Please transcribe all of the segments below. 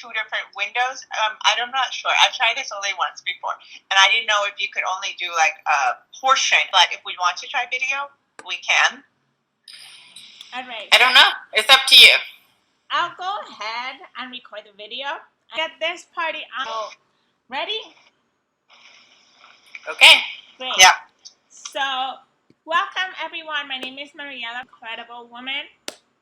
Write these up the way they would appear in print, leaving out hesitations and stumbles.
two different windows. I'm not sure. I've tried this only once before, and I didn't know if you could only do like a portion. But if we want to try video, we can. All right. I don't know. It's up to you. I'll go ahead and record the video. Get this party on. Ready? Okay. Great. Yeah. So, welcome everyone. My name is Mariela, incredible woman,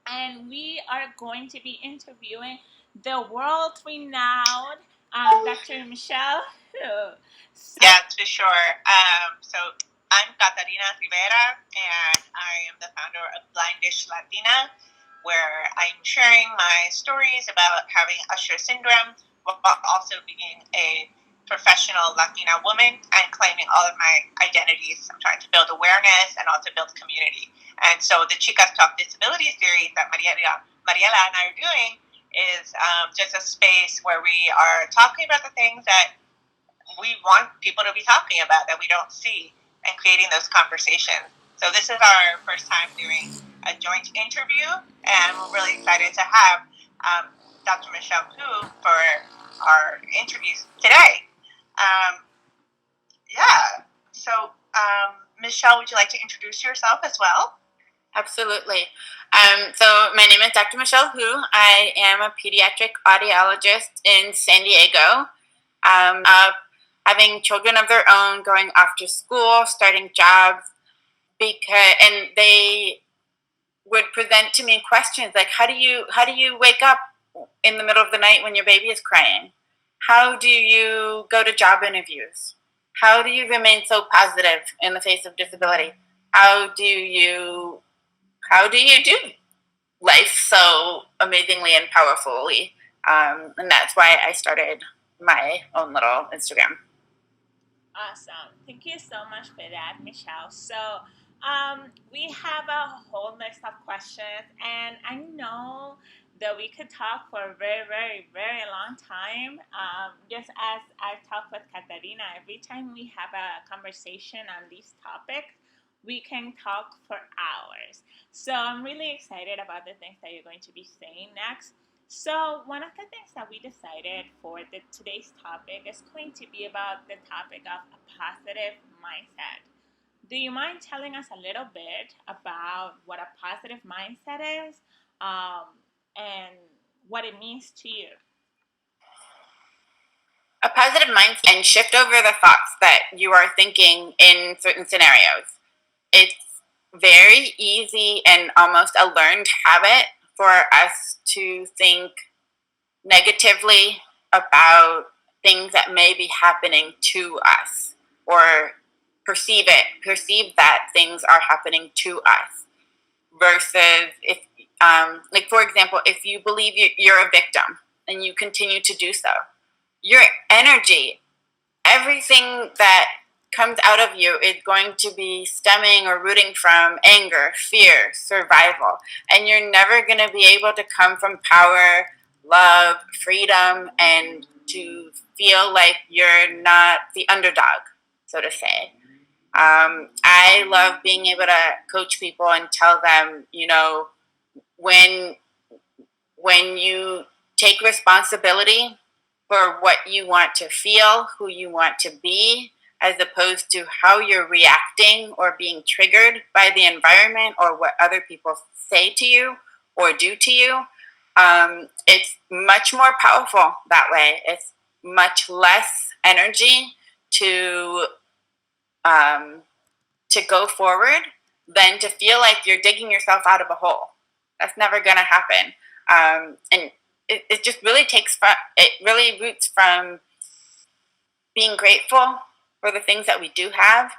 and we are going to be interviewing the world-renowned Dr. Michelle Hu. Yeah, for sure. So I'm Catarina Rivera, and I am the founder of Blindish Latina, where I'm sharing my stories about having Usher syndrome while also being a professional Latina woman and claiming all of my identities. I'm trying to build awareness and also build community. And so the Chicas Talk Disability series that Mariela and I are doing is just a space where we are talking about the things that we want people to be talking about that we don't see and creating those conversations. So this is our first time doing a joint interview, and we're really excited to have Dr. Michelle Hu for our interviews today. So Michelle, would you like to introduce yourself as well? Absolutely. So my name is Dr. Michelle Hu. I am a pediatric audiologist in San Diego. Having children of their own, going off to school, starting jobs, and they would present to me questions like, how do you wake up in the middle of the night when your baby is crying? How do you go to job interviews? How do you remain so positive in the face of disability? How do you do life so amazingly and powerfully? And that's why I started my own little Instagram. Awesome. Thank you so much for that, Michelle. So we have a whole list of questions, and I know that we could talk for a very, very, very long time. Just as I talked with Catarina, every time we have a conversation on these topics, we can talk for hours. So I'm really excited about the things that you're going to be saying next. So one of the things that we decided for today's topic is going to be about the topic of a positive mindset. Do you mind telling us a little bit about what a positive mindset is and what it means to you? A positive mindset and shift over the thoughts that you are thinking in certain scenarios. It's very easy and almost a learned habit for us to think negatively about things that may be happening to us, or perceive that things are happening to us, versus if like, for example, if you believe you're a victim and you continue to do so, your energy, everything that comes out of you is going to be stemming or rooting from anger, fear, survival. And you're never going to be able to come from power, love, freedom, and to feel like you're not the underdog, so to say. I love being able to coach people and tell them, when you take responsibility for what you want to feel, who you want to be, as opposed to how you're reacting or being triggered by the environment or what other people say to you or do to you, it's much more powerful that way. It's much less energy to go forward than to feel like you're digging yourself out of a hole. That's never going to happen. And it just really really roots from being grateful for the things that we do have,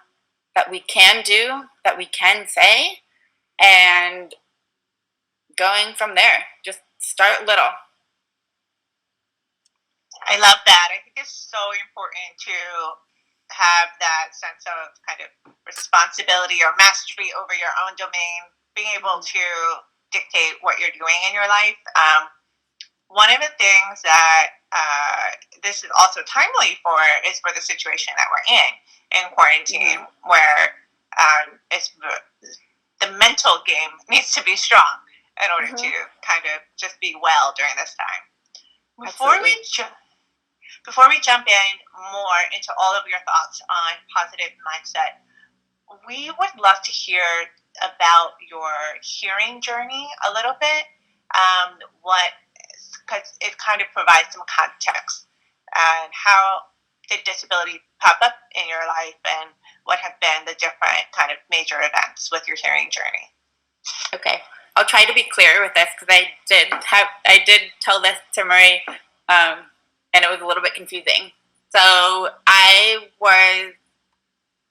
that we can do, that we can say, and going from there. Just start little. I love that. I think it's so important to have that sense of kind of responsibility or mastery over your own domain, being able to dictate what you're doing in your life. One of the things that this is also timely for is for the situation that we're in quarantine, where it's the mental game needs to be strong in order to kind of just be well during this time. Before we jump in more into all of your thoughts on positive mindset, we would love to hear about your hearing journey a little bit. Because it kind of provides some context and how did disability pop up in your life, and what have been the different kind of major events with your hearing journey. Okay, I'll try to be clear with this because I did tell this to Marie, and it was a little bit confusing. So I was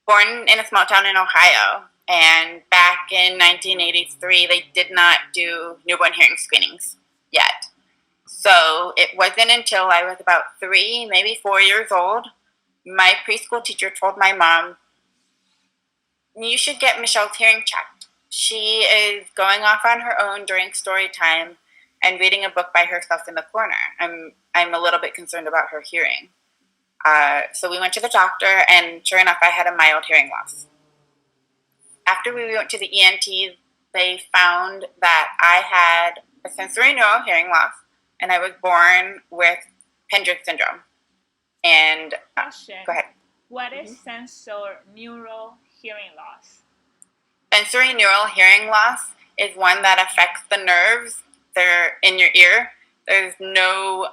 born in a small town in Ohio, and back in 1983, they did not do newborn hearing screenings yet. So it wasn't until I was about 3, maybe 4 years old, my preschool teacher told my mom, you should get Michelle's hearing checked. She is going off on her own during story time and reading a book by herself in the corner. I'm a little bit concerned about her hearing. So we went to the doctor, and sure enough, I had a mild hearing loss. After we went to the ENT, they found that I had a sensory neural hearing loss, and I was born with Pendred syndrome. And Question. Go ahead. What is sensory neural hearing loss? Sensory neural hearing loss is one that affects the nerves. They're in your ear. There's no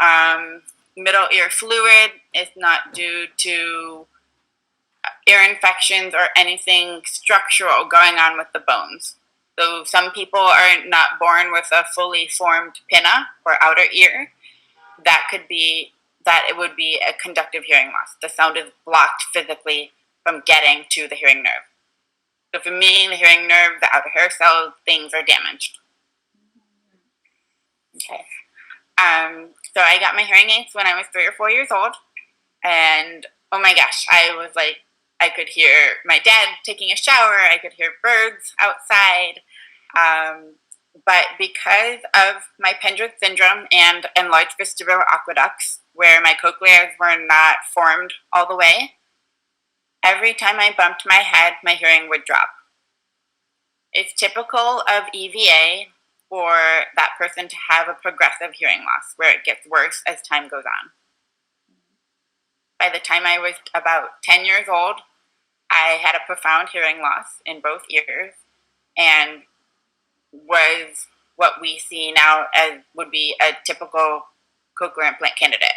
middle ear fluid. It's not due to ear infections or anything structural going on with the bones. So some people are not born with a fully formed pinna or outer ear. It would be a conductive hearing loss. The sound is blocked physically from getting to the hearing nerve. So for me, the hearing nerve, the outer hair cells, things are damaged. Okay. So I got my hearing aids when I was 3 or 4 years old, and oh my gosh, I could hear my dad taking a shower, I could hear birds outside, but because of my Pendred syndrome and enlarged vestibular aqueducts, where my cochlears were not formed all the way, every time I bumped my head, my hearing would drop. It's typical of EVA for that person to have a progressive hearing loss, where it gets worse as time goes on. By the time I was about 10 years old, I had a profound hearing loss in both ears, and was what we see now as would be a typical cochlear implant candidate.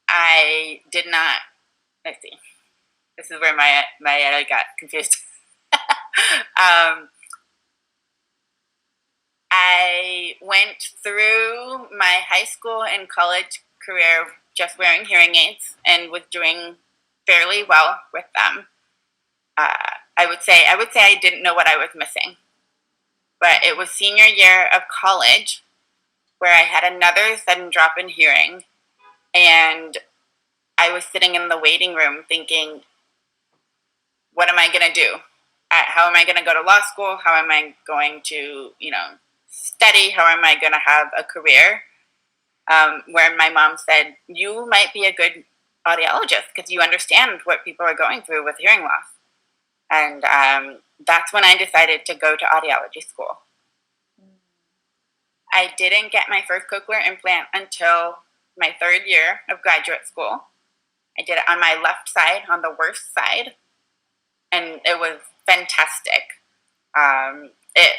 I did not, let's see, this is where I got confused. I went through my high school and college career just wearing hearing aids and was doing fairly well with them. I would say I didn't know what I was missing. But it was senior year of college where I had another sudden drop in hearing, and I was sitting in the waiting room thinking, what am I going to do? How am I going to go to law school? How am I going to, study? How am I going to have a career? Where my mom said, you might be a good audiologist because you understand what people are going through with hearing loss. And that's when I decided to go to audiology school. I didn't get my first cochlear implant until my 3rd year of graduate school. I did it on my left side, on the worst side, and it was fantastic. It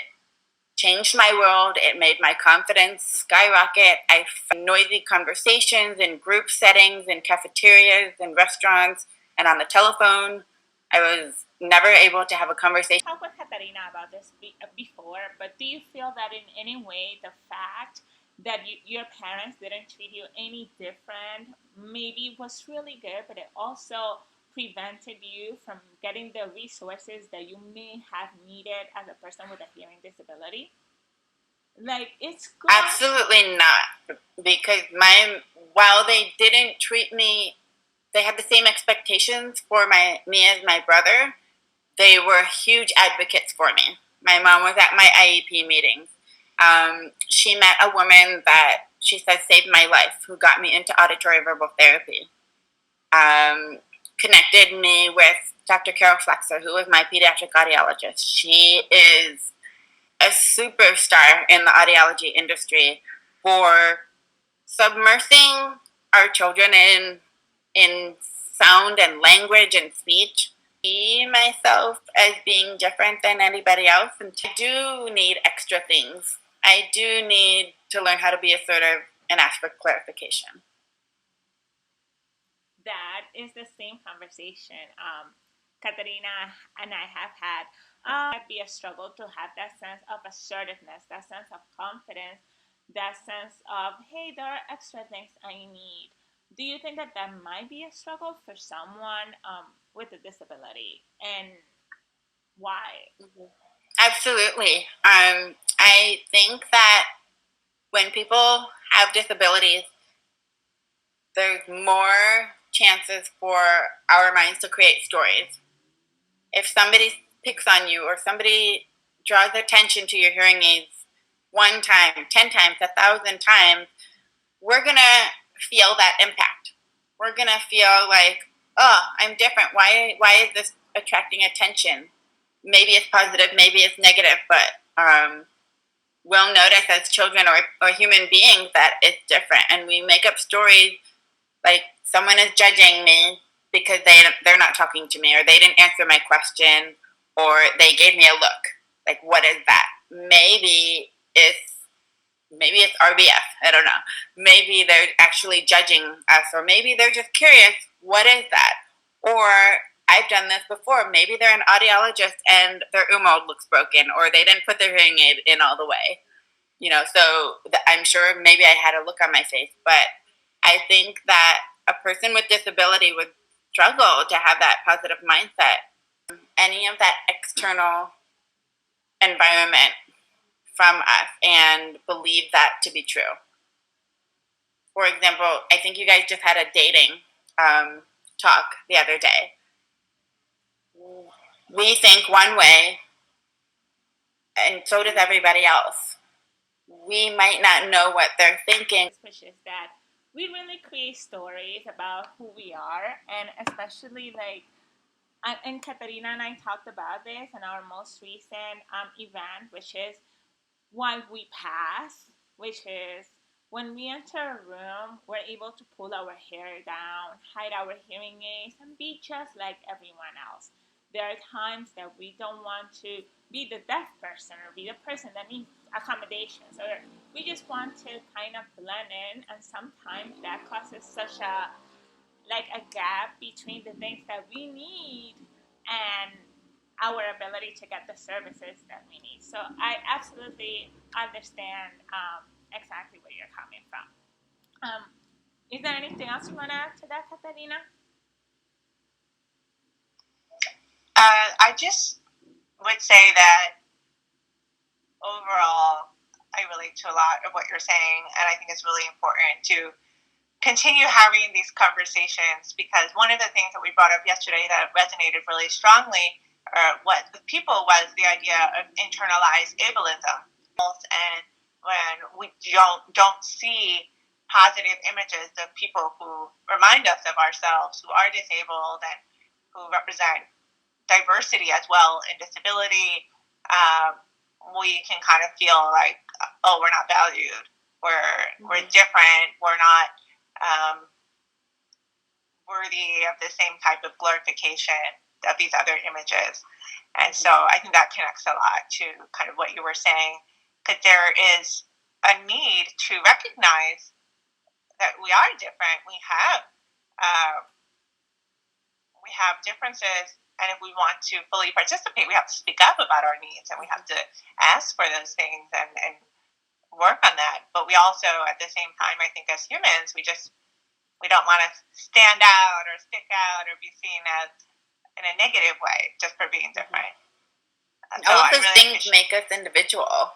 changed my world. It made my confidence skyrocket. I found noisy conversations in group settings, in cafeterias, in restaurants, and on the telephone. I was never able to have a conversation. I talked with Katarina about this before, but do you feel that in any way the fact that your parents didn't treat you any different maybe was really good, but it also prevented you from getting the resources that you may have needed as a person with a hearing disability? Like, it's good. Absolutely not, because while they didn't treat me, they had the same expectations for me as my brother. They were huge advocates for me. My mom was at my IEP meetings. She met a woman that she says saved my life, who got me into auditory verbal therapy. Connected me with Dr. Carol Flexer, who is my pediatric audiologist. She is a superstar in the audiology industry for submersing our children in sound and language and speech. See myself as being different than anybody else, and I do need extra things. I do need to learn how to be assertive and ask for clarification. That is the same conversation Katarina and I have had. Might be a struggle to have that sense of assertiveness, that sense of confidence, that sense of, hey, there are extra things I need. Do you think that that might be a struggle for someone with a disability, and why? Absolutely. I think that when people have disabilities, there's more chances for our minds to create stories. If somebody picks on you or somebody draws attention to your hearing aids 1 time, 10 times, 1,000 times, we're going to feel that impact. We're going to feel like, oh, I'm different. Why is this attracting attention? Maybe it's positive, maybe it's negative, but we'll notice as children or human beings that it's different. And we make up stories like someone is judging me because they're not talking to me, or they didn't answer my question, or they gave me a look. Like, what is that? Maybe it's RBF. I don't know. Maybe they're actually judging us, or maybe they're just curious. What is that? Or I've done this before. Maybe they're an audiologist and their mode looks broken, or they didn't put their hearing aid in all the way. So I'm sure maybe I had a look on my face, but I think that a person with disability would struggle to have that positive mindset. Any of that external environment from us and believe that to be true. For example, I think you guys just had a dating talk the other day. We think one way, and so does everybody else. We might not know what they're thinking. Which is that we really create stories about who we are, and especially and Katarina and I talked about this in our most recent event, which is why we pass, which is when we enter a room, we're able to pull our hair down, hide our hearing aids, and be just like everyone else. There are times that we don't want to be the deaf person or be the person that needs accommodations, or we just want to kind of blend in, and sometimes that causes such a gap between the things that we need and our ability to get the services that we need. So I absolutely understand exactly where you're coming from. Is there anything else you want to add to that, Katarina? I just would say that overall, I relate to a lot of what you're saying, and I think it's really important to continue having these conversations, because one of the things that we brought up yesterday that resonated really strongly what the people was the idea of internalized ableism. And when we don't see positive images of people who remind us of ourselves, who are disabled and who represent diversity as well in disability, we can kind of feel like, oh, we're not valued, we're different, we're not worthy of the same type of glorification of these other images. And so I think that connects a lot to kind of what you were saying, because there is a need to recognize that we are different. We have differences, and if we want to fully participate, we have to speak up about our needs, and we have to ask for those things and work on that. But we also, at the same time, I think as humans, we don't want to stand out or stick out or be seen as in a negative way just for being different. All of those things make us individual.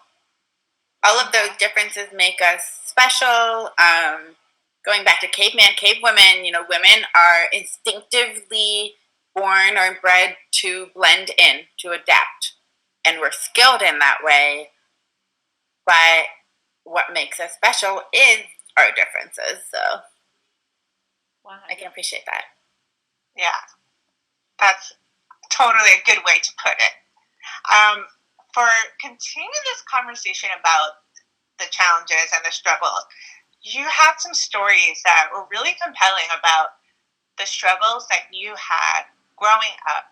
All of those differences make us special. Going back to caveman, cavewomen, women are instinctively born or bred to blend in, to adapt. And we're skilled in that way. But what makes us special is our differences. So I can appreciate that. Yeah, that's totally a good way to put it. For continuing this conversation about the challenges and the struggle, you had some stories that were really compelling about the struggles that you had growing up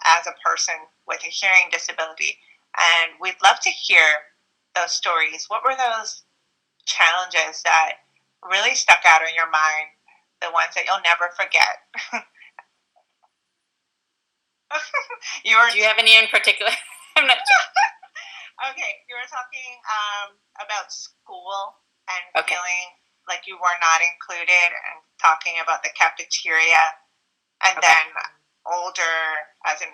as a person with a hearing disability. And we'd love to hear those stories. What were those challenges that really stuck out in your mind, the ones that you'll never forget? Do you have any in particular? I'm not sure. Okay, you were talking about school and feeling like you were not included, and talking about the cafeteria, and then older, as a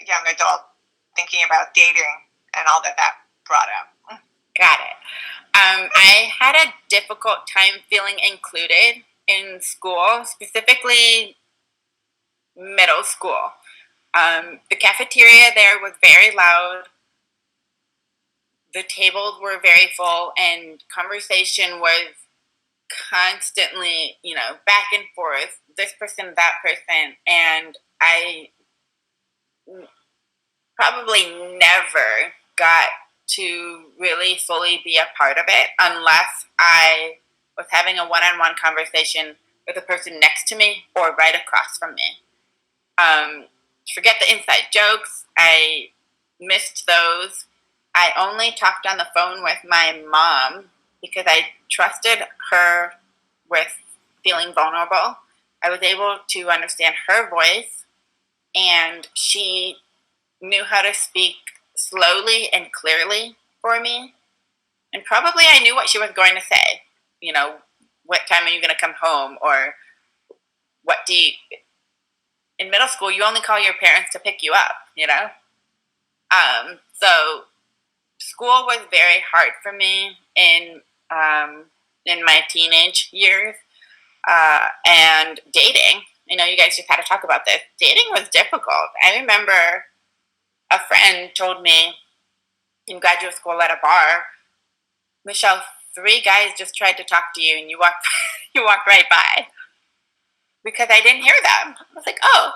young adult, thinking about dating and all that brought up. Got it. I had a difficult time feeling included in school, specifically middle school. The cafeteria there was very loud. The tables were very full, and conversation was constantly, back and forth, this person, that person, and I probably never got to really fully be a part of it unless I was having a one-on-one conversation with the person next to me or right across from me. Forget the inside jokes. I missed those. I only talked on the phone with my mom because I trusted her with feeling vulnerable. I was able to understand her voice, and she knew how to speak slowly and clearly for me. And probably I knew what she was going to say. What time are you going to come home? Or what do you... In middle school, you only call your parents to pick you up, So school was very hard for me in my teenage years. And dating, you guys just had to talk about this. Dating was difficult. I remember a friend told me in graduate school at a bar, Michelle, 3 guys just tried to talk to you and you walked right by. Because I didn't hear them. I was like, oh,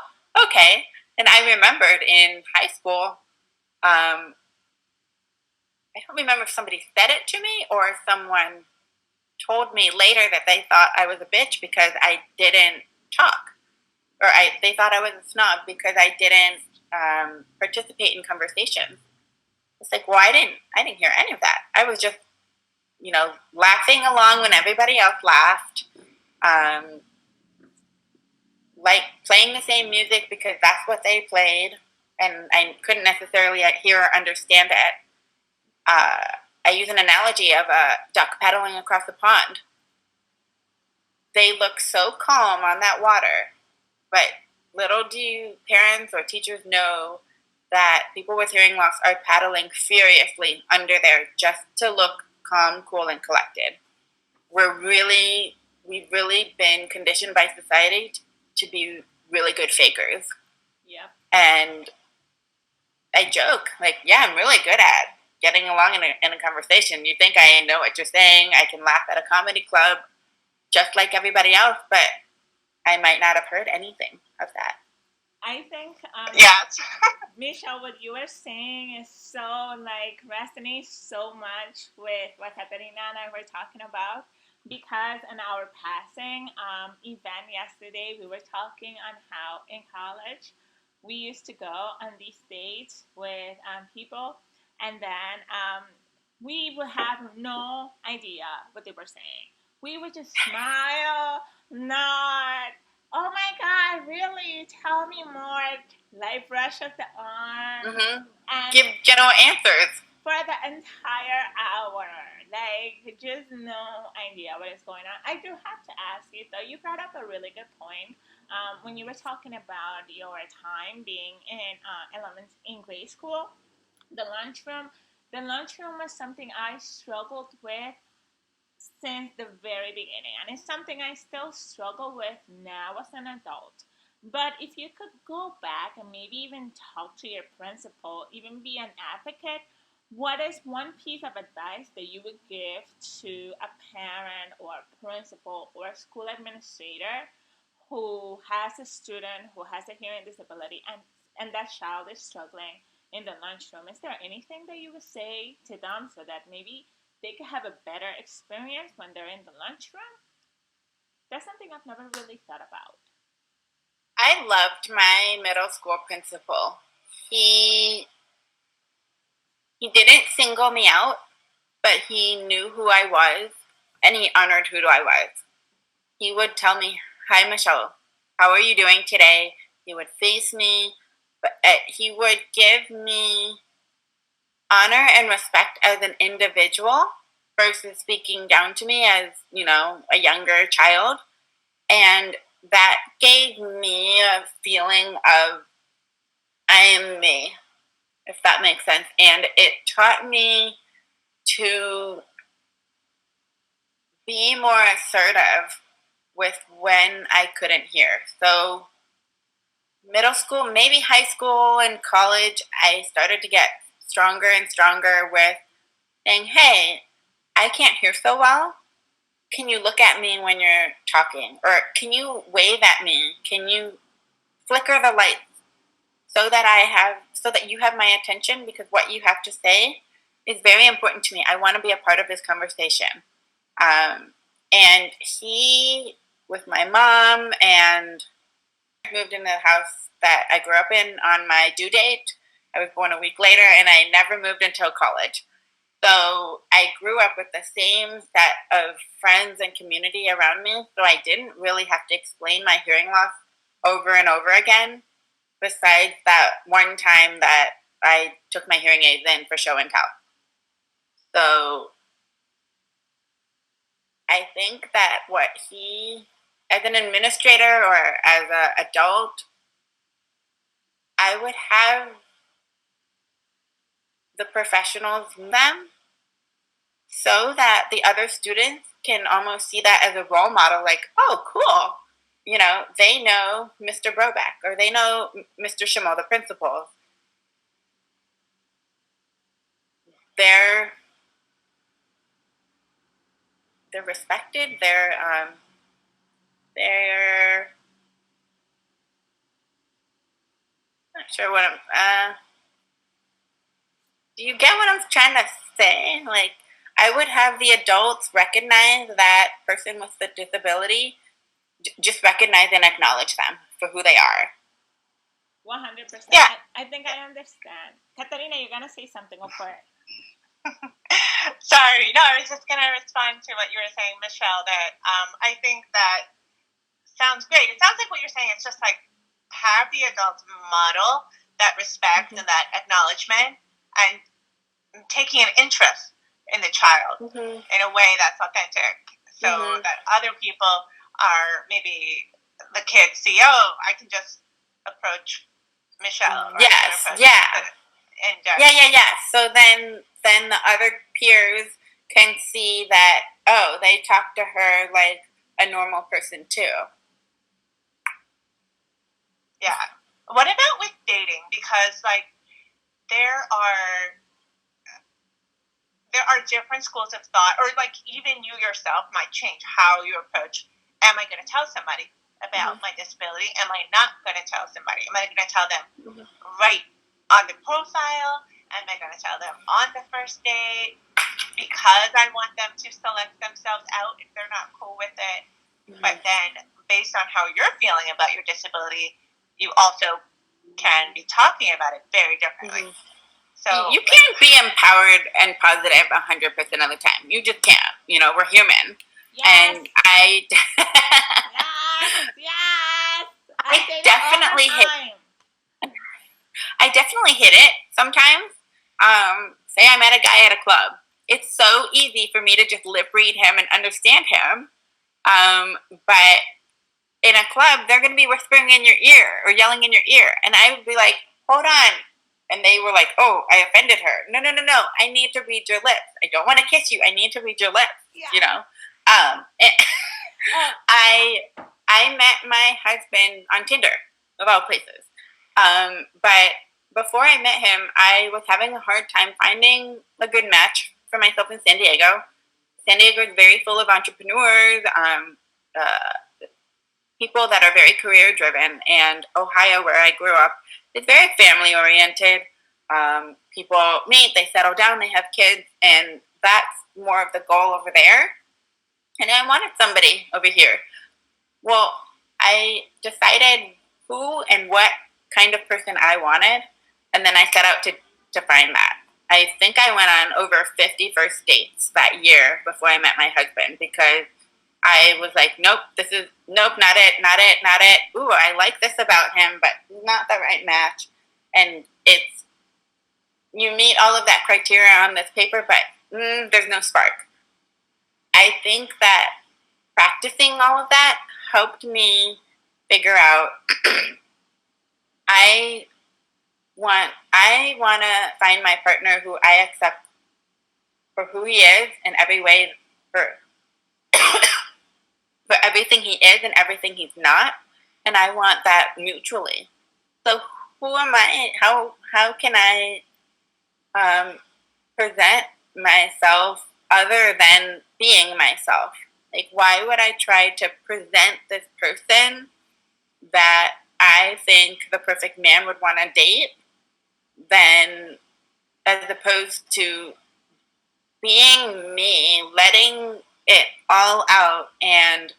okay. And I remembered in high school, I don't remember if somebody said it to me or if someone told me later that they thought I was a bitch because I didn't talk. Or they thought I was a snob because I didn't participate in conversations. It's like, well, I didn't hear any of that. I was just, laughing along when everybody else laughed. Like playing the same music because that's what they played, and I couldn't necessarily hear or understand it. I use an analogy of a duck paddling across the pond. They look so calm on that water, but little do parents or teachers know that people with hearing loss are paddling furiously under there just to look calm, cool, and collected. We've really been conditioned by society to be really good fakers. Yeah. And I joke, like, yeah, I'm really good at getting along in a conversation. You think I know what you're saying. I can laugh at a comedy club just like everybody else, but I might not have heard anything of that. I think, yes. Michelle, what you were saying is so, resonates so much with what Katerina and I were talking about. Because in our passing event yesterday, we were talking on how in college we used to go on these dates with people, and then we would have no idea what they were saying. We would just smile, nod. Oh my God, really? Tell me more. Light brush of the arm. Mm-hmm. And give general answers. For the entire hour. Just no idea what is going on. I do have to ask you, though, you brought up a really good point when you were talking about your time being in grade school. The lunchroom. The lunchroom was something I struggled with since the very beginning, and it's something I still struggle with now as an adult. But if you could go back and maybe even talk to your principal, even be an advocate, what is one piece of advice that you would give to a parent or a principal or a school administrator who has a student who has a hearing disability, and that child is struggling in the lunchroom? Is there anything that you would say to them so that maybe they could have a better experience when they're in the lunchroom? That's something I've never really thought about. I loved my middle school principal. He didn't single me out, but he knew who I was, and he honored who I was. He would tell me, "Hi, Michelle. How are you doing today?" He would face me, but he would give me honor and respect as an individual versus speaking down to me as, a younger child. And that gave me a feeling of I am me, if that makes sense. And it taught me to be more assertive with when I couldn't hear. So middle school, maybe high school and college, I started to get stronger and stronger with saying, "Hey, I can't hear so well. Can you look at me when you're talking? Or can you wave at me? Can you flicker the lights so that you have my attention, because what you have to say is very important to me. I want to be a part of this conversation." And he, with my mom, and moved into the house that I grew up in on my due date. I was born a week later, and I never moved until college. So I grew up with the same set of friends and community around me, so I didn't really have to explain my hearing loss over and over again, besides that one time that I took my hearing aids in for show and tell. So I think that as an administrator or as an adult, I would have the professionals them so that the other students can almost see that as a role model, like, "Oh, cool. They know Mr. Brobeck, or they know Mr. Schimmel, the principal. They're respected. They're not sure what I'm. Do you get what I'm trying to say? Like, I would have the adults recognize that person with the disability, just recognize and acknowledge them for who they are. 100%. Yeah. I think I understand. Katarina, you're going to say something. Go for it. Sorry. No, I was just going to respond to what you were saying, Michelle, that I think that sounds great. It sounds like what you're saying is just like have the adults model that respect and that acknowledgement, and taking an interest in the child in a way that's authentic, so that other people are maybe the kids see, "Oh, I can just approach Michelle." Or Yes, approach yeah. Yeah. So then the other peers can see that, oh, they talk to her like a normal person too. Yeah. What about with dating? Because there are different schools of thought, or even you yourself might change how you approach. Am I going to tell somebody about my disability? Am I not going to tell somebody? Am I going to tell them right on the profile? Am I going to tell them on the first date? Because I want them to select themselves out if they're not cool with it. But then, based on how you're feeling about your disability, you also can be talking about it very differently. So you can't be empowered and positive 100% of the time. You just can't. We're human. Yes. And yes. I definitely hit it sometimes. Say I met a guy at a club. It's so easy for me to just lip read him and understand him. But in a club, they're going to be whispering in your ear or yelling in your ear. And I would be like, "Hold on." And they were like, "Oh, I offended her." No. I need to read your lips. I don't want to kiss you. I need to read your lips. Yeah. I met my husband on Tinder, of all places. But before I met him, I was having a hard time finding a good match for myself in San Diego. San Diego is very full of entrepreneurs, people that are very career driven, and Ohio, where I grew up, is very family oriented. People meet, they settle down, they have kids, and that's more of the goal over there, and I wanted somebody over here. Well, I decided who and what kind of person I wanted, and then I set out to find that. I think I went on over 50 first dates that year before I met my husband, because I was like, nope, not it, not it, not it. Ooh, I like this about him, but not the right match. And you meet all of that criteria on this paper, but there's no spark. I think that practicing all of that helped me figure out I want to find my partner who I accept for who he is in every way, for for everything he is and everything he's not, and I want that mutually. So who am I? How can I present myself other than being myself? Like, why would I try to present this person that I think the perfect man would want to date, then as opposed to being me, letting it all out and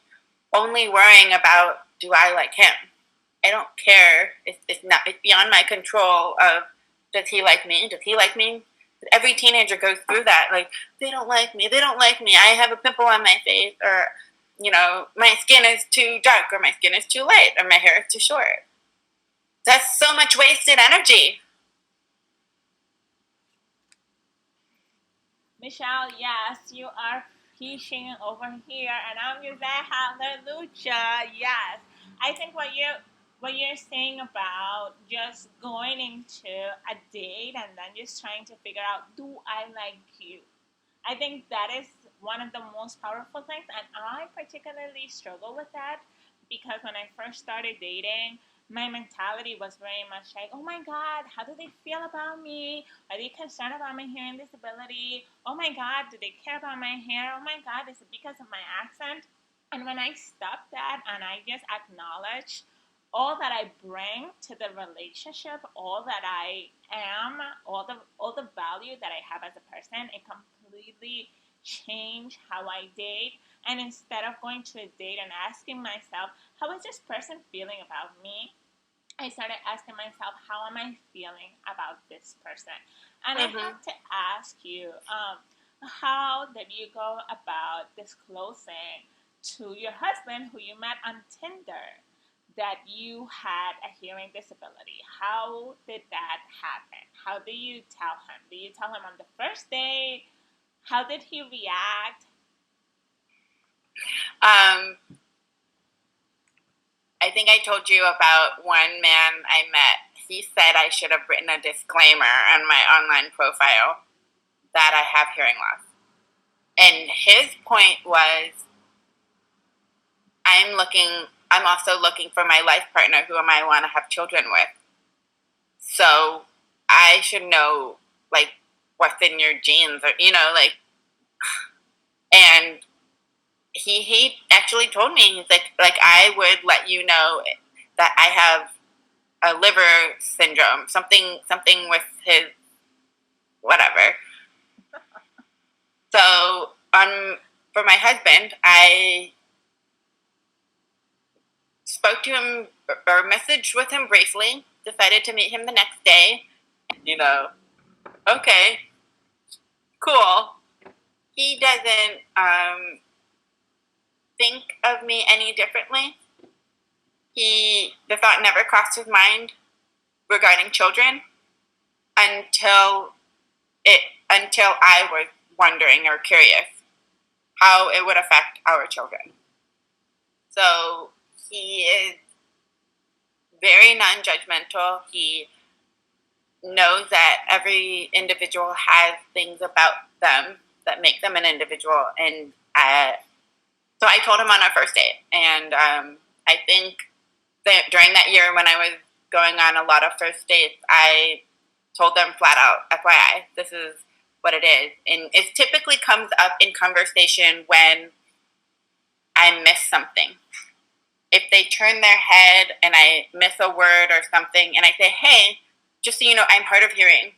only worrying about, do I like him? I don't care. It's beyond my control of, does he like me? Does he like me? Every teenager goes through that. Like, they don't like me. They don't like me. I have a pimple on my face, or, my skin is too dark, or my skin is too light, or my hair is too short. That's so much wasted energy. Michelle, yes, you are preaching over here, and I'm just like, hallelujah. Yes, I think what you're saying about just going into a date and then just trying to figure out, do I like you? I think that is one of the most powerful things, and I particularly struggle with that because when I first started dating, my mentality was very much like, oh my God, how do they feel about me? Are they concerned about my hearing disability? Oh my God, do they care about my hair? Oh my God, is it because of my accent? And when I stop that and I just acknowledge all that I bring to the relationship, all that I am, all the value that I have as a person, it completely changed how I date. And instead of going to a date and asking myself, how is this person feeling about me? I started asking myself, how am I feeling about this person? And I have to ask you, how did you go about disclosing to your husband, who you met on Tinder, that you had a hearing disability? How did that happen? How do you tell him? Do you tell him on the first date? How did he react? I think I told you about one man I met. He said I should have written a disclaimer on my online profile that I have hearing loss. And his point was, I'm also looking for my life partner who I might want to have children with. So I should know, like, what's in your genes, or, and he actually told me, he's like, I would let you know that I have a liver syndrome, something with his whatever. So for my husband, I spoke to him or messaged with him briefly, decided to meet him the next day. Okay, cool. He doesn't think of me any differently. The thought never crossed his mind regarding children until I was wondering or curious how it would affect our children. So he is very non-judgmental. He knows that every individual has things about them that make them an individual, and so I told him on our first date, and I think that during that year when I was going on a lot of first dates, I told them flat out, FYI, this is what it is. And it typically comes up in conversation when I miss something. If they turn their head and I miss a word or something, and I say, hey, just so you know, I'm hard of hearing.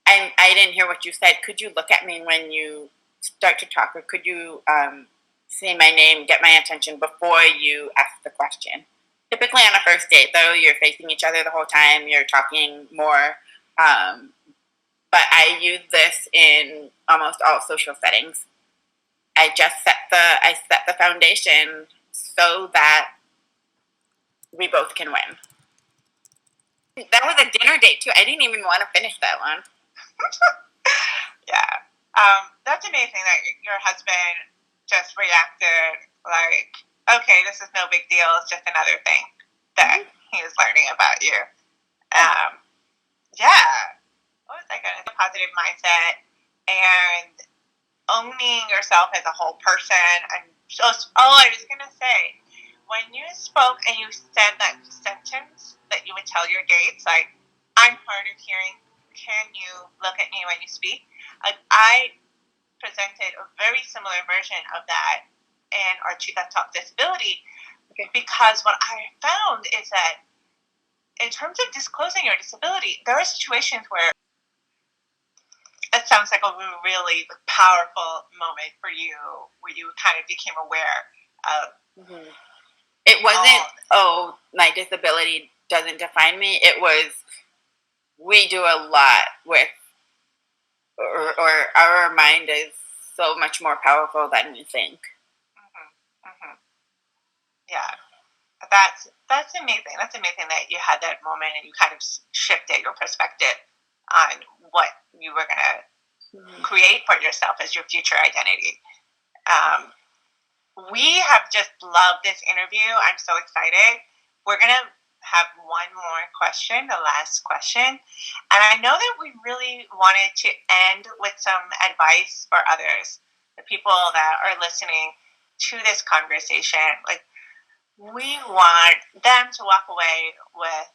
I didn't hear what you said. Could you look at me when you start to talk, or could you say my name, get my attention before you ask the question? Typically on a first date, though, you're facing each other the whole time, you're talking more. But I use this in almost all social settings. I set the foundation so that we both can win. That was a dinner date too. I didn't even want to finish that one. Yeah. That's amazing that your husband just reacted like, okay, this is no big deal. It's just another thing that he was learning about you. Yeah. What was I going to say? Positive mindset and owning yourself as a whole person. And just, I was going to say, when you spoke and you said that sentence that you would tell your dates, like, I'm hard of hearing, can you look at me when you speak? I presented a very similar version of that in our Chicas Talk Disability, because what I found is that in terms of disclosing your disability, there are situations where it sounds like a really powerful moment for you where you kind of became aware of. It wasn't, my disability doesn't define me. It was, we do a lot with, or our mind is so much more powerful than we think. Yeah. That's amazing. That's amazing that you had that moment and you kind of shifted your perspective on what you were going to create for yourself as your future identity. We have just loved this interview. I'm so excited. We're going to have one more question, the last question. And I know that we really wanted to end with some advice for others, the people that are listening to this conversation. Like, we want them to walk away with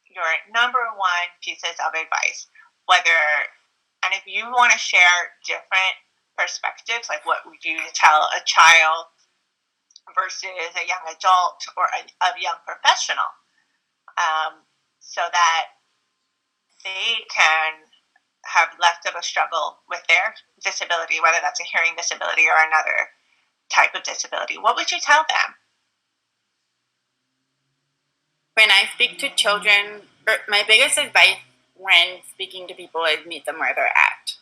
your number one pieces of advice, and if you want to share different perspectives, like what would you tell a child versus a young adult or a young professional, so that they can have less of a struggle with their disability, whether that's a hearing disability or another type of disability, what would you tell them? When I speak to children, my biggest advice when speaking to people is meet them where they're at.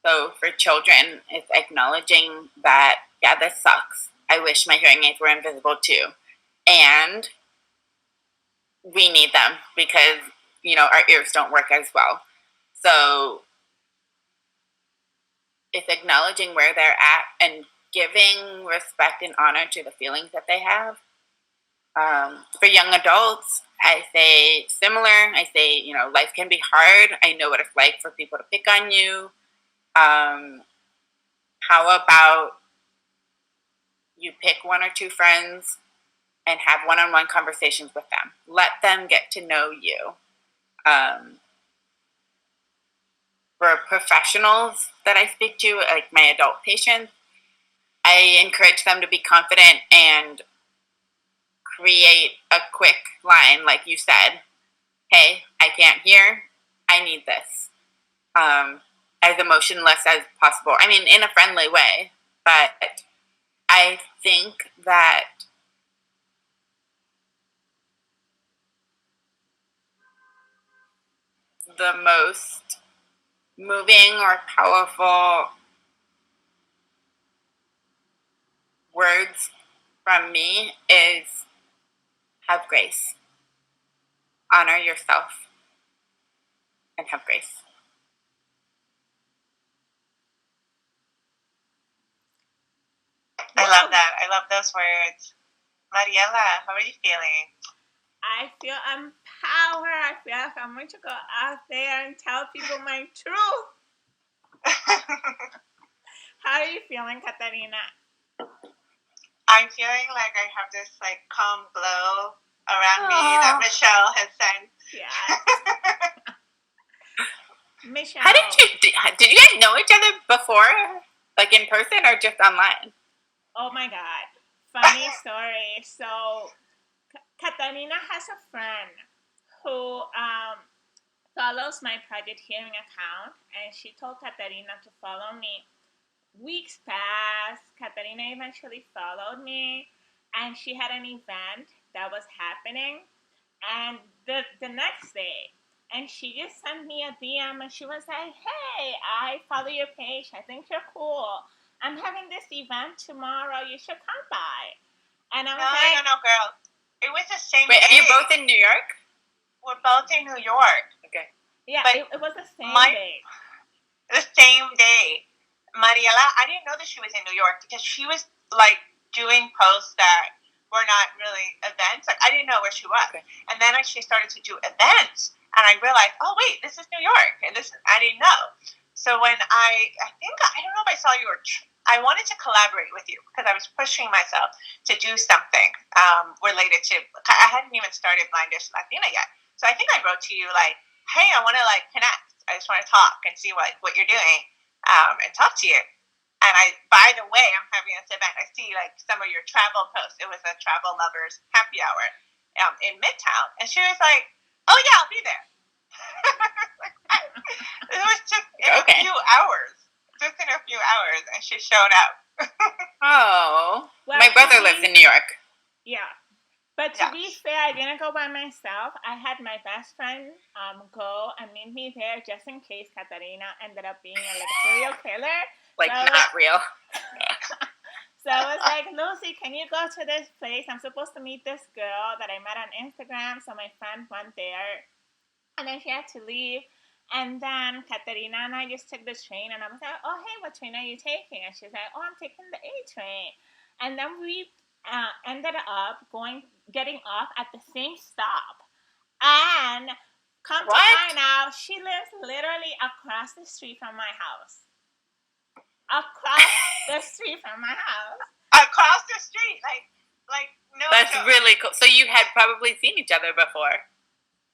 So for children, it's acknowledging that, yeah, this sucks. I wish my hearing aids were invisible too. And we need them because, our ears don't work as well. So it's acknowledging where they're at and giving respect and honor to the feelings that they have. For young adults, I say similar. I say, life can be hard. I know what it's like for people to pick on you. How about you pick one or two friends and have one-on-one conversations with them. Let them get to know you. For professionals that I speak to, like my adult patients, I encourage them to be confident and create a quick line, like you said. Hey, I can't hear. I need this. As emotionless as possible. I mean, in a friendly way. But I think that the most moving or powerful words from me is have grace. Honor yourself and have grace. I love that. I love those words. Mariela, how are you feeling? I feel empowered. I feel like I'm going to go out there and tell people my truth. How are you feeling, Katarina? I'm feeling like I have this calm glow around me that Michelle has sent. Yeah. Michelle. How did you guys know each other before? Like in person or just online? Oh my God. Funny story. So Katarina has a friend who follows my Project Hearing account, and she told Katarina to follow me weeks passed. Katarina eventually followed me, and she had an event that was happening. And the next day, and she just sent me a DM, and she was like, "Hey, I follow your page. I think you're cool. I'm having this event tomorrow. You should come by." And I was like, No, girl. It was the same Wait, day. are you both in New York? We're both in New York. Okay. "Yeah, But it was the same my- day." The same day. Mariela, I didn't know that she was in New York because she was like doing posts that were not really events. Like I didn't know where she was. Okay. And then she started to do events, and I realized, oh wait, this is New York, and this I didn't know. So when I think I don't know if I saw you or I wanted to collaborate with you because I was pushing myself to do something related to. I hadn't even started Blindish Latina yet, so I think I wrote to you like, hey, I want to like connect. I just want to talk and see what you're doing and talk to you. And by the way, I'm having this event. I see like some of your travel posts. It was a travel lovers happy hour in Midtown, and she was like, "Oh yeah, I'll be there." It was just in a few hours, and she showed up. Oh, Well, my brother lives in New York. Yeah. But to be fair, I didn't go by myself. I had my best friend go and meet me there just in case Katarina ended up being a serial killer. Like, So not real. So I was like, "Lucy, can you go to this place? I'm supposed to meet this girl that I met on Instagram." So my friend went there, and then she had to leave. And then Katarina and I just took the train, and I was like, "Oh, hey, what train are you taking?" And she's like, "Oh, I'm taking the A train." And then we ended up getting off at the same stop. And come to find out, she lives literally across the street from my house. Across the street from my house. Across the street, like no. That's joke. really cool. So you had probably seen each other before.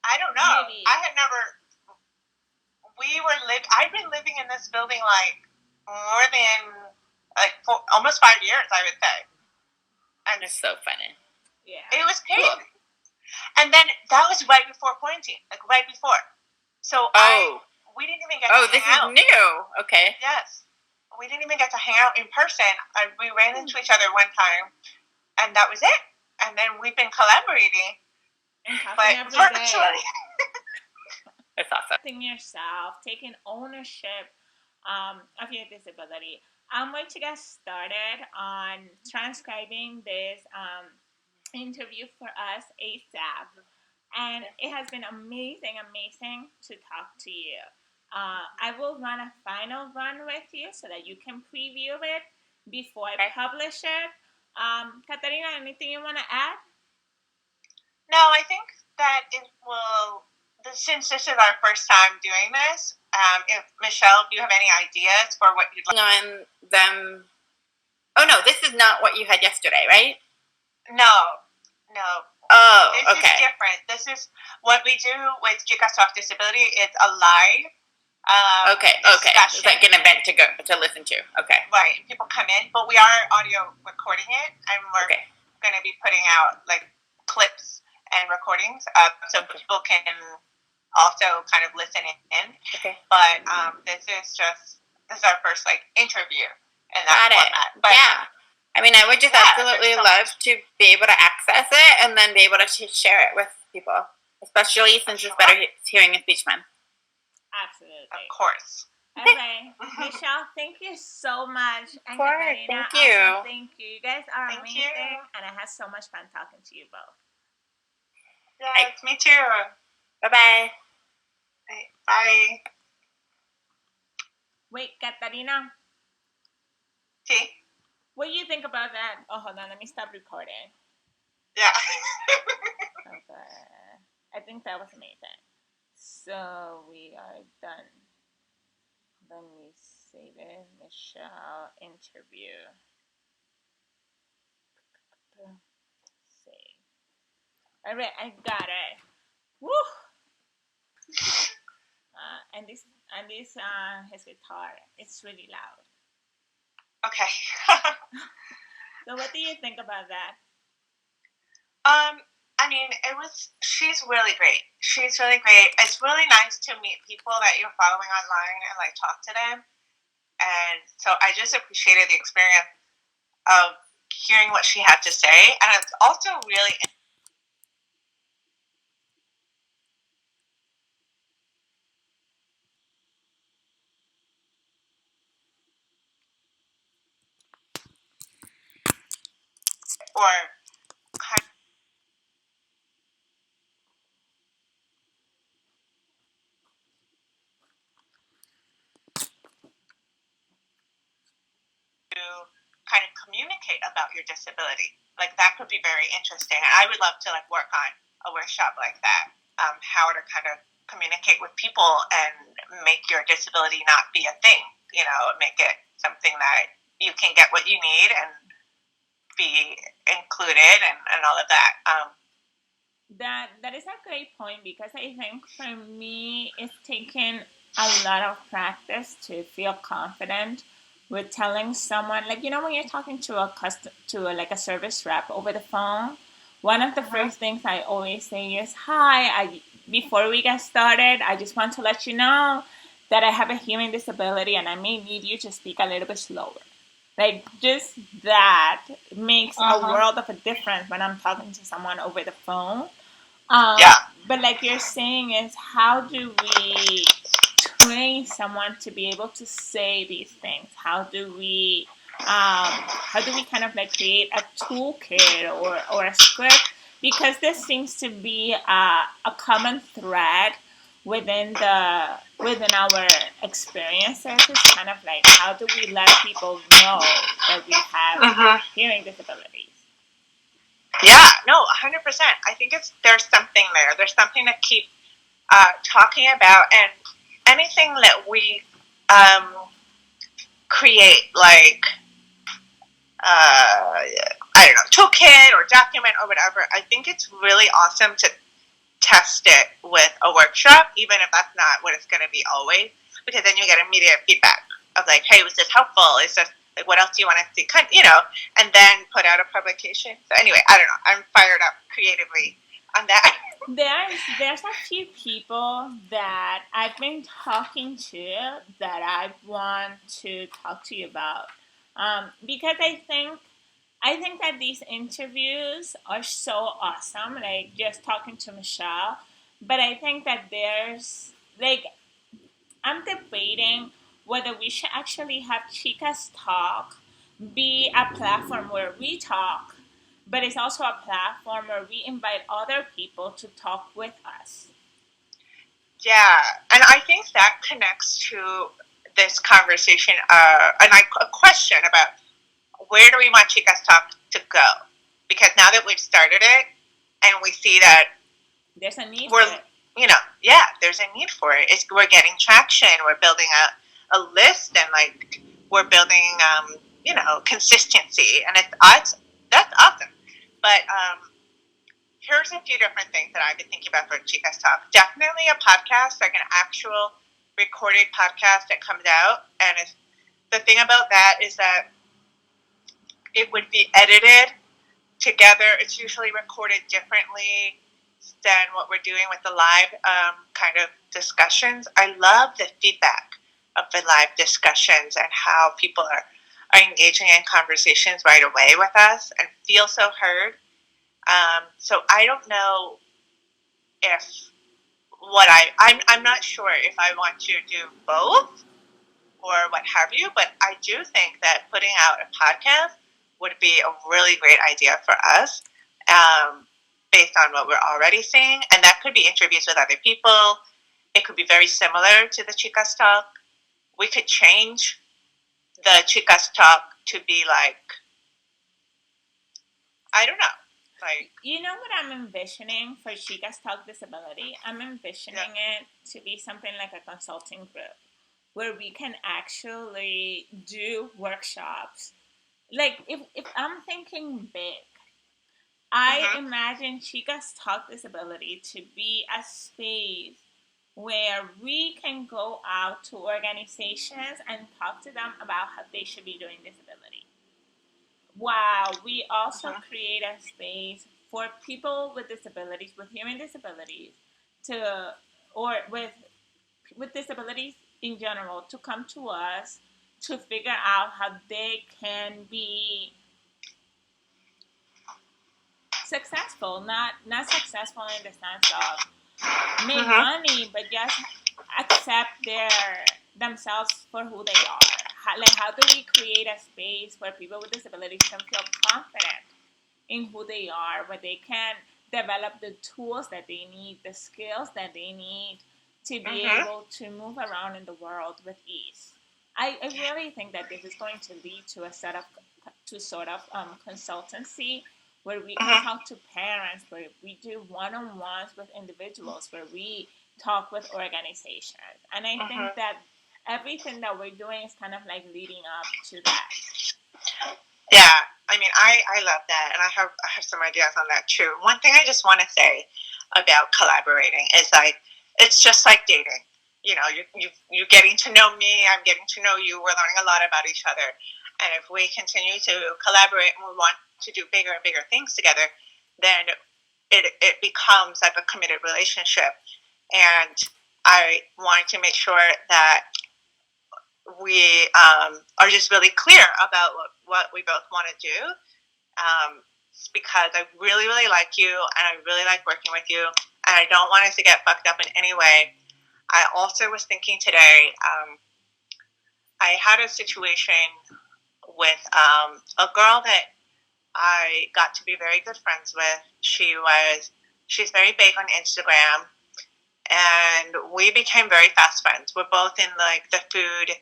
I don't know. Maybe. I had never. I've been living in this building like more than almost 5 years, I would say. And It's so funny. Yeah. it was crazy. Cool. And then that was right before quarantine, like right before. So we didn't even get to this hang out. is new. Okay. Yes. We didn't even get to hang out in person. We ran into each other one time, and that was it. And then we've been collaborating, but virtually. That's awesome. Yourself, taking ownership of your disability. I'm going to get started on transcribing this interview for us ASAP. And it has been amazing to talk to you. I will run a final run with you so that you can preview it before I publish it. Katarina, anything you want to add? No, I think that it will. Since this is our first time doing this, if Michelle, do you have any ideas for what you'd like on them? Oh no, this is not what you had yesterday, right? No. Oh, this is different. This is what we do with Chicas with Disability. It's a live. Discussion. It's like an event to listen to. Okay. Right. People come in, but we are audio recording it, and we're going to be putting out like clips and recordings up so people can also kind of listen in. Okay. But this is our first like interview in that format. But, yeah. I mean, I would just absolutely love to be able to access it and then be able to share it with people, especially since it's better hearing a speech man. Absolutely. Of course. Okay. Michelle, thank you so much. And Katarina, thank you. Also, thank you. You guys are amazing. And I had so much fun talking to you both. Yes, me too. Bye-bye. Bye. Wait, Katarina. See? What do you think about that? Oh, hold on. Let me stop recording. Yeah. Okay. I think that was amazing. So we are done. Let me save it. Michelle interview. Save. All right, I got it. Woo! And this his guitar. It's really loud. Okay. So what do you think about that? I mean, she's really great. She's really great. It's really nice to meet people that you're following online and like talk to them. And so I just appreciated the experience of hearing what she had to say. And it's also really or kind to kind of communicate about your disability. Like that could be very interesting. I would love to like work on a workshop like that. How to kind of communicate with people and make your disability not be a thing. You know, make it something that you can get what you need and be included and all of that. That is a great point because I think for me it's taken a lot of practice to feel confident with telling someone, like, you know, when you're talking to like a service rep over the phone, one of the first things I always say is, hi, before we get started, I just want to let you know that I have a hearing disability and I may need you to speak a little bit slower. Like, just that makes a world of a difference when I'm talking to someone over the phone. Yeah. But like you're saying, is how do we train someone to be able to say these things? How do we kind of like create a toolkit or a script? Because this seems to be a common thread within our experiences. It's kind of like, how do we let people know that we have hearing disabilities? Yeah, no, 100%. I think there's something there. There's something to keep talking about, and anything that we create, like I don't know, toolkit or document or whatever. I think it's really awesome to test it with a workshop, even if that's not what it's going to be always, because then you get immediate feedback of like, hey, was this helpful? Is this like, what else do you want to see? You know, and then put out a publication. So anyway, I don't know. I'm fired up creatively on that. There's a few people that I've been talking to that I want to talk to you about, because I think that these interviews are so awesome. Like just talking to Michelle, but I think that there's like, I'm debating whether we should actually have Chicas Talk be a platform where we talk, but it's also a platform where we invite other people to talk with us. Yeah, and I think that connects to this conversation, and a question about where do we want Chicas Talk to go? Because now that we've started it, and we see that there's a need for it. You know, yeah, there's a need for it. We're getting traction. We're building a list, and like we're building, you know, consistency, and that's awesome. But here's a few different things that I've been thinking about for Chicas Talk. Definitely a podcast, like an actual recorded podcast that comes out, and the thing about that is that it would be edited together. It's usually recorded differently than what we're doing with the live kind of discussions. I love the feedback of the live discussions and how people are engaging in conversations right away with us and feel so heard. So I don't know if I'm not sure if I want to do both or what have you, but I do think that putting out a podcast would be a really great idea for us, based on what we're already seeing. And that could be interviews with other people. It could be very similar to the Chicas Talk. We could change the Chicas Talk to be like, I don't know. Like, you know what I'm envisioning for Chicas Talk Disability? I'm envisioning it to be something like a consulting group where we can actually do workshops. Like, if I'm thinking big, I imagine Chicas Talk Disability to be a space where we can go out to organizations and talk to them about how they should be doing disability. Wow, we also create a space for people with disabilities, with hearing disabilities, or with disabilities in general, to come to us to figure out how they can be successful, not successful in the sense of make money, but just accept themselves for who they are. How do we create a space where people with disabilities can feel confident in who they are, where they can develop the tools that they need, the skills that they need to be able to move around in the world with ease. I really think that this is going to lead to a set of consultancy where we can talk to parents, where we do one-on-ones with individuals, where we talk with organizations. And I think that everything that we're doing is kind of like leading up to that. Yeah, I mean, I love that, and I have some ideas on that too. One thing I just want to say about collaborating is like it's just like dating. You know, you're getting to know me, I'm getting to know you. We're learning a lot about each other, and if we continue to collaborate and we want to do bigger and bigger things together, then it becomes like a committed relationship. And I wanted to make sure that we are just really clear about what we both want to do, because I really, really like you, and I really like working with you, and I don't want us to get fucked up in any way. I also was thinking today, I had a situation with a girl that I got to be very good friends with. She's very big on Instagram, and we became very fast friends. We're both in like the food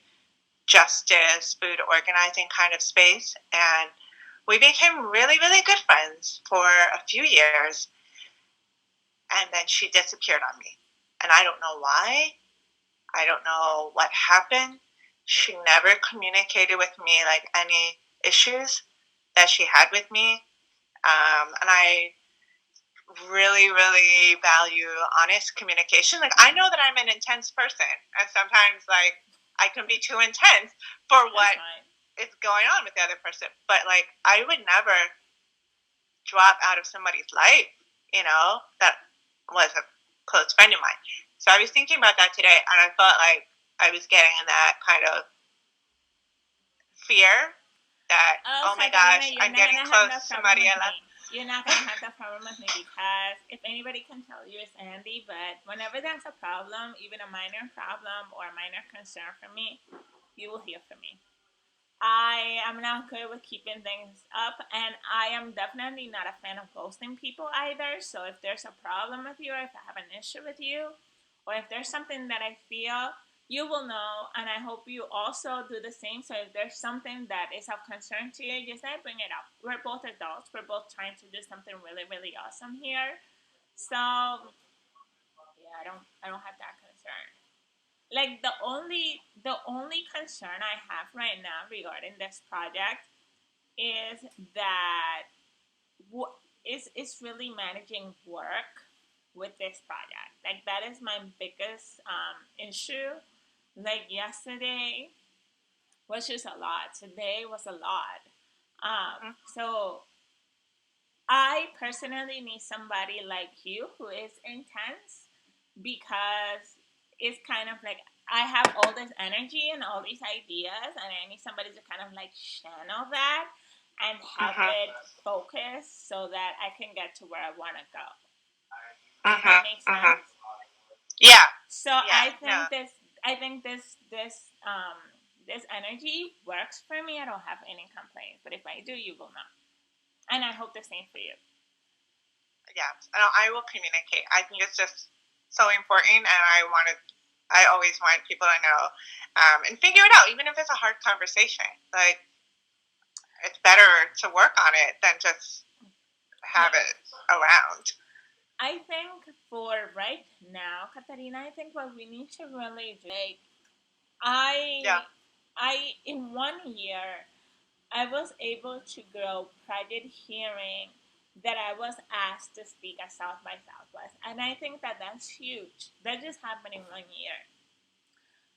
justice, food organizing kind of space, and we became really, really good friends for a few years, and then she disappeared on me, and I don't know why. I don't know what happened. She never communicated with me like any issues that she had with me, and I really, really value honest communication. Like, I know that I'm an intense person, and sometimes like I can be too intense for what is going on with the other person. But like, I would never drop out of somebody's life, you know, that was a close friend of mine. So I was thinking about that today, and I felt like I was getting in that kind of fear that, oh my gosh, I'm getting close to Mariela. You're not going to have that problem with me, because if anybody can tell you, it's Andy. But whenever there's a problem, even a minor problem or a minor concern for me, you will hear from me. I am not good with keeping things up, and I am definitely not a fan of ghosting people either. So if there's a problem with you, or if I have an issue with you, or if there's something that I feel, you will know, and I hope you also do the same. So if there's something that is of concern to you, just bring it up. We're both adults. We're both trying to do something really, really awesome here. So yeah, I don't have that concern. Like the only concern I have right now regarding this project is that it's really managing work with this project. Like that is my biggest issue. Like yesterday was just a lot. Today was a lot. So I personally need somebody like you who is intense, because it's kind of like I have all this energy and all these ideas, and I need somebody to kind of like channel that and help it focus so that I can get to where I want to go. Does that make sense? Yeah. So yeah, I think this energy works for me. I don't have any complaints, but if I do, you will know. And I hope the same for you. Yeah, I will communicate. I think it's just so important, and I always want people to know, and figure it out, even if it's a hard conversation. Like, it's better to work on it than just have it around. I think for right now, Katarina, I think what we need to really do, like, I in 1 year, I was able to grow Project Hearing, that I was asked to speak at South by Southwest. And I think that that's huge. That just happened in 1 year.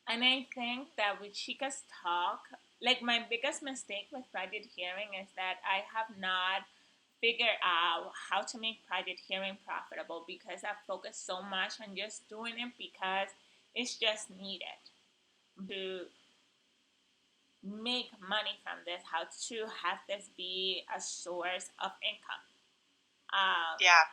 And I think that with Chicas Talk, like my biggest mistake with Project Hearing is that I have not figured out how to make Project Hearing profitable, because I focused so much on just doing it because it's just needed. To make money from this, how to have this be a source of income. Yeah.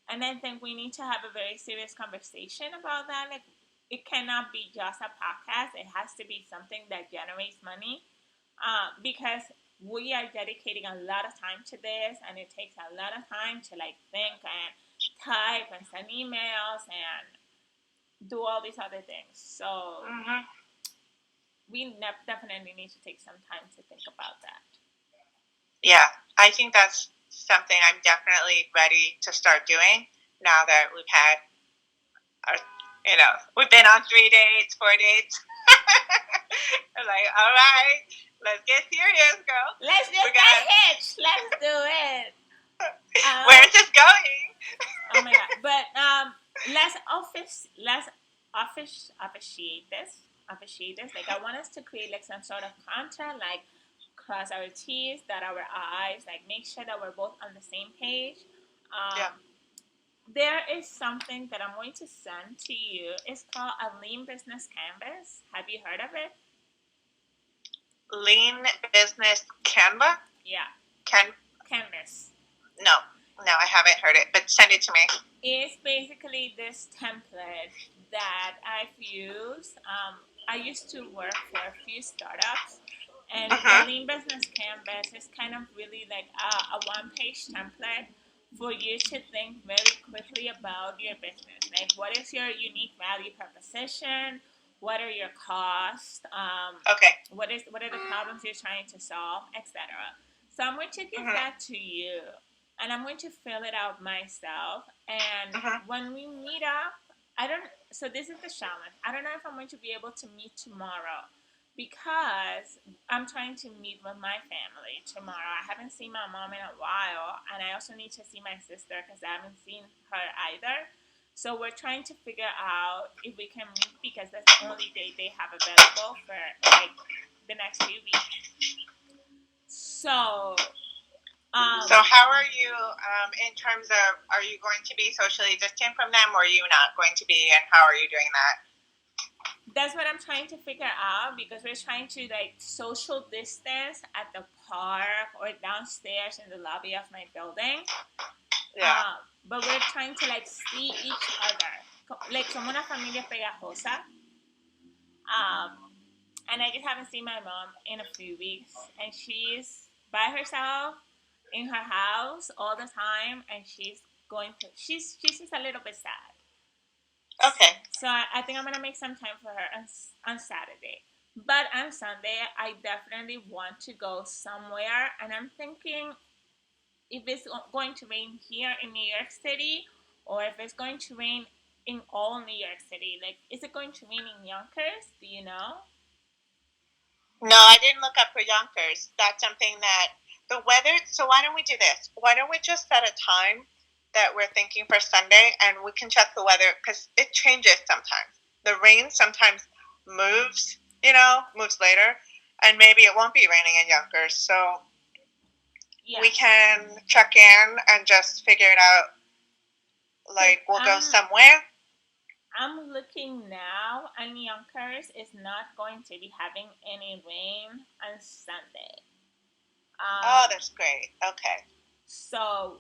And I think we need to have a very serious conversation about that. Like, it cannot be just a podcast. It has to be something that generates money, because we are dedicating a lot of time to this, and it takes a lot of time to like think and type and send emails and do all these other things. So we definitely need to take some time to think about that. Yeah, I think that's something I'm definitely ready to start doing now that we've had our, we've been on 3 dates, 4 dates. I'm like, all right, let's get serious, girl. Let's just get hitched. Let's do it. Where's this going? Oh my god! But let's appreciate this. Like, I want us to create like some sort of contract, like cross our T's, dot our I's, like make sure that we're both on the same page. Yeah. There is something that I'm going to send to you. It's called a Lean Business Canvas. Have you heard of it? Lean Business Canva? Yeah. Canvas. No, I haven't heard it, but send it to me. It's basically this template that I've used. I used to work for a few startups, and the Lean Business Canvas is kind of really like a one-page template for you to think very quickly about your business. Like, what is your unique value proposition? What are your costs? What are the problems you're trying to solve, etc. So I'm going to give that to you, and I'm going to fill it out myself. And when we meet up, so this is the challenge. I don't know if I'm going to be able to meet tomorrow, because I'm trying to meet with my family tomorrow. I haven't seen my mom in a while, and I also need to see my sister because I haven't seen her either. So we're trying to figure out if we can meet, because that's the only day they have available for like the next few weeks. So how are you in terms of, are you going to be socially distant from them, or are you not going to be, and how are you doing that? That's what I'm trying to figure out, because we're trying to like social distance at the park or downstairs in the lobby of my building. Yeah. But we're trying to like see each other, like como una familia pegajosa. And I just haven't seen my mom in a few weeks, and she's by herself in her house all the time, and she's just a little bit sad. Okay. So I think I'm gonna make some time for her on Saturday. But on Sunday, I definitely want to go somewhere, and I'm thinking if it's going to rain here in New York City, or if it's going to rain in all New York City. Like, is it going to rain in Yonkers? Do you know? No, I didn't look up for Yonkers. That's something that the weather. So why don't we do this? Why don't we just set a time that we're thinking for Sunday, and we can check the weather, because it changes sometimes. The rain sometimes moves later, and maybe it won't be raining in Yonkers. So we can check in and just figure it out. Like, we'll go somewhere. I'm looking now, and Yonkers is not going to be having any rain on Sunday. That's great. Okay. So,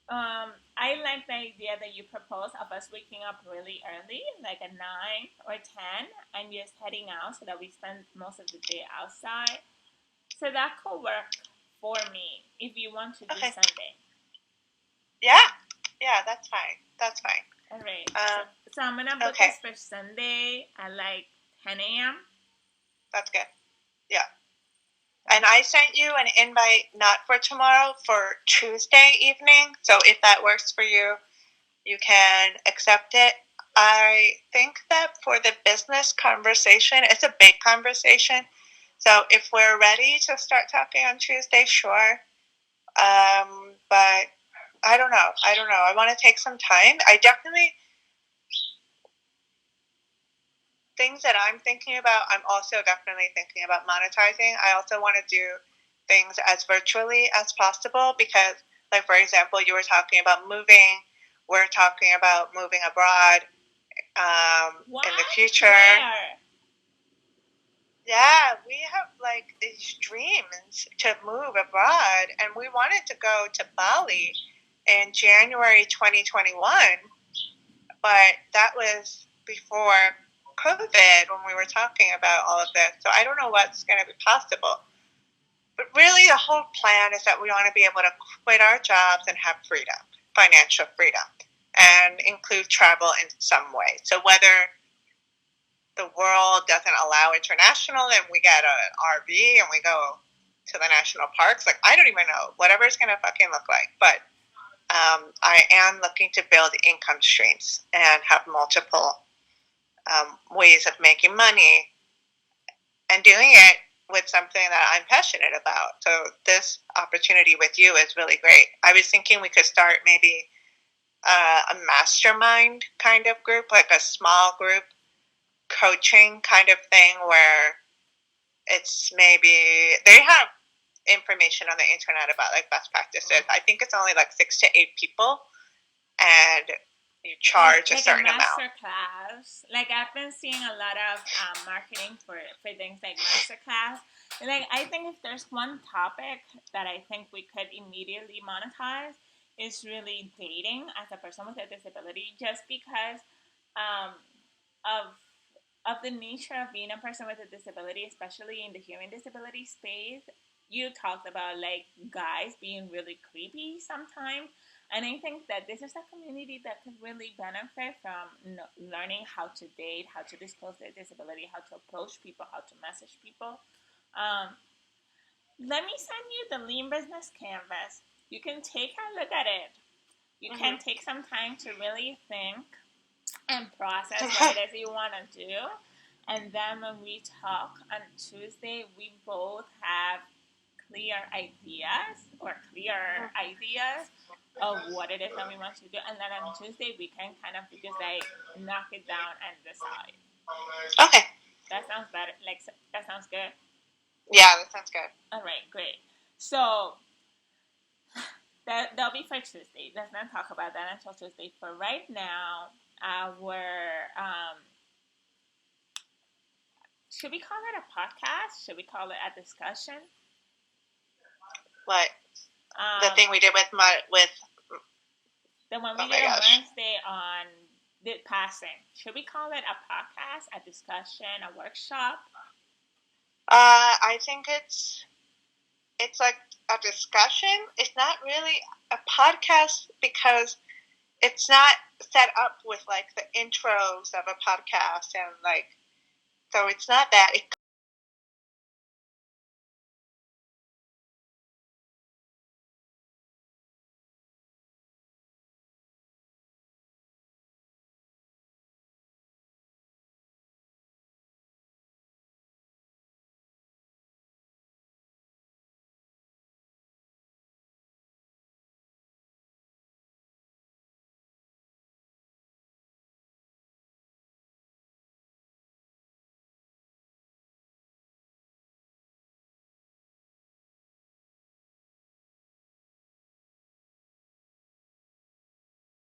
I like the idea that you proposed of us waking up really early, like at 9 or 10, and just heading out so that we spend most of the day outside. So that could work for me if you want to do Sunday. Yeah, that's fine. All right. So I'm gonna book this for Sunday at like 10 a.m. That's good. Yeah. And I sent you an invite not for tomorrow, for Tuesday evening. So if that works for you, you can accept it. I think that for the business conversation, it's a big conversation. So if we're ready to start talking on Tuesday, sure. But I don't know. I want to take some time. I definitely, things that I'm thinking about, I'm also definitely thinking about monetizing. I also want to do things as virtually as possible, because, like, for example, you were talking about moving. We're talking about moving abroad in the future. Where? Yeah, we have like these dreams to move abroad, and we wanted to go to Bali in January 2021, but that was before COVID when we were talking about all of this. So I don't know what's going to be possible. But really, the whole plan is that we want to be able to quit our jobs and have freedom, financial freedom, and include travel in some way. So whether the world doesn't allow international and we get an RV and we go to the national parks, like I don't even know, whatever it's going to fucking look like. But I am looking to build income streams and have multiple ways of making money and doing it with something that I'm passionate about. So this opportunity with you is really great. I was thinking we could start maybe a mastermind kind of group, like a small group coaching kind of thing where it's maybe they have information on the internet about like best practices. I think it's only like 6 to 8 people, and you charge a certain amount. Master class. Like I've been seeing a lot of marketing for things like master class. Like I think if there's one topic that I think we could immediately monetize is really dating as a person with a disability, just because um, of the nature of being a person with a disability, especially in the human disability space. You talked about like guys being really creepy sometimes. And I think that this is a community that could really benefit from learning how to date, how to disclose their disability, how to approach people, how to message people. Um, Let me send you the Lean Business Canvas. You can take a look at it. You can take some time to really think and process what it is you want to do. And then when we talk on Tuesday, we both have clear ideas of what it is that we want to do. And then on Tuesday, we can kind of just like knock it down and decide. Okay. That sounds better. Like, that sounds good. Yeah, that sounds good. All right, great. So that'll be for Tuesday. Let's not talk about that until Tuesday. For right now, should we call it a podcast? Should we call it a discussion? What? The thing we did with the one we did on Wednesday on the passing. Should we call it a podcast, a discussion, a workshop? I think it's like a discussion. It's not really a podcast because it's not set up with like the intros of a podcast and like, so it's not that. It